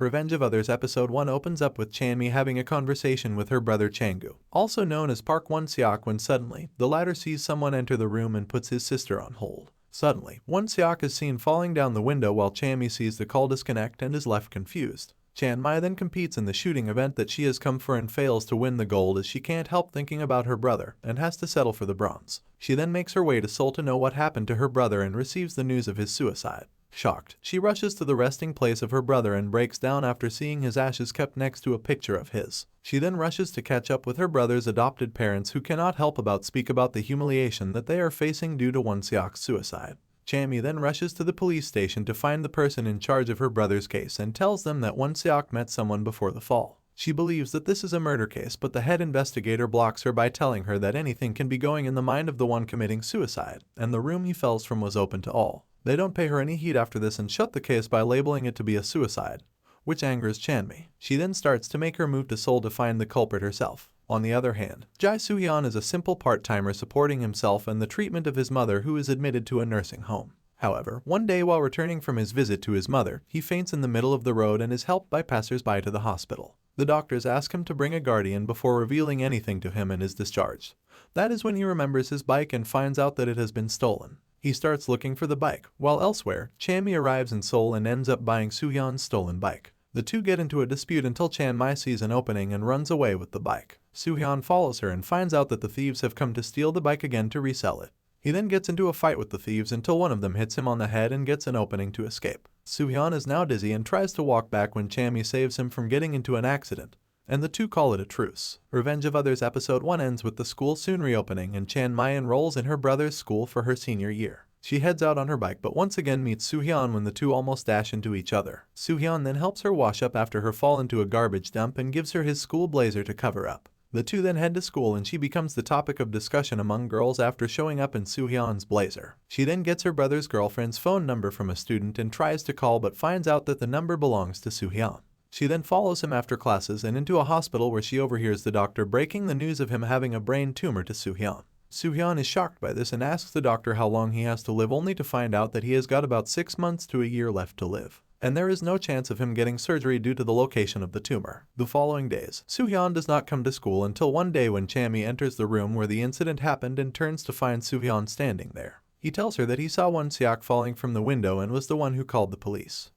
Revenge of Others Episode 1 opens up with Chanmi having a conversation with her brother Changu, also known as Park Won-seok, when suddenly, the latter sees someone enter the room and puts his sister on hold. Suddenly, Won-seok is seen falling down the window while Chanmi sees the call disconnect and is left confused. Chanmi then competes in the shooting event that she has come for and fails to win the gold as she can't help thinking about her brother and has to settle for the bronze. She then makes her way to Seoul to know what happened to her brother and receives the news of his suicide. Shocked, she rushes to the resting place of her brother and breaks down after seeing his ashes kept next to a picture of his. She then rushes to catch up with her brother's adopted parents, who cannot help but speak about the humiliation that they are facing due to Won-seok's suicide. Chanmi then rushes to the police station to find the person in charge of her brother's case and tells them that Won-seok met someone before the fall. She believes that this is a murder case, but the head investigator blocks her by telling her that anything can be going in the mind of the one committing suicide, and the room he falls from was open to all. They don't pay her any heed after this and shut the case by labeling it to be a suicide, which angers Chanmi. She then starts to make her move to Seoul to find the culprit herself. On the other hand, Jae Soo-hyun is a simple part-timer supporting himself and the treatment of his mother, who is admitted to a nursing home. However, one day while returning from his visit to his mother, he faints in the middle of the road and is helped by passers-by to the hospital. The doctors ask him to bring a guardian before revealing anything to him and is discharged. That is when he remembers his bike and finds out that it has been stolen. He starts looking for the bike, while elsewhere, Chanmi arrives in Seoul and ends up buying Soo-hyun's stolen bike. The two get into a dispute until Chanmi sees an opening and runs away with the bike. Soo-hyun follows her and finds out that the thieves have come to steal the bike again to resell it. He then gets into a fight with the thieves until one of them hits him on the head and gets an opening to escape. Soo-hyun is now dizzy and tries to walk back when Chanmi saves him from getting into an accident, and the two call it a truce. Revenge of Others Episode 1 ends with the school soon reopening and Chanmi enrolls in her brother's school for her senior year. She heads out on her bike but once again meets Soo-hyun when the two almost dash into each other. Soo-hyun then helps her wash up after her fall into a garbage dump and gives her his school blazer to cover up. The two then head to school and she becomes the topic of discussion among girls after showing up in Soo-hyun's blazer. She then gets her brother's girlfriend's phone number from a student and tries to call but finds out that the number belongs to Soo-hyun. She then follows him after classes and into a hospital where she overhears the doctor breaking the news of him having a brain tumor to Soo-hyun. Soo-hyun is shocked by this and asks the doctor how long he has to live, only to find out that he has got about 6 months to a year left to live, and there is no chance of him getting surgery due to the location of the tumor. The following days, Soo-hyun does not come to school until one day when Chanmi enters the room where the incident happened and turns to find Soo-hyun standing there. He tells her that he saw Won-seok falling from the window and was the one who called the police.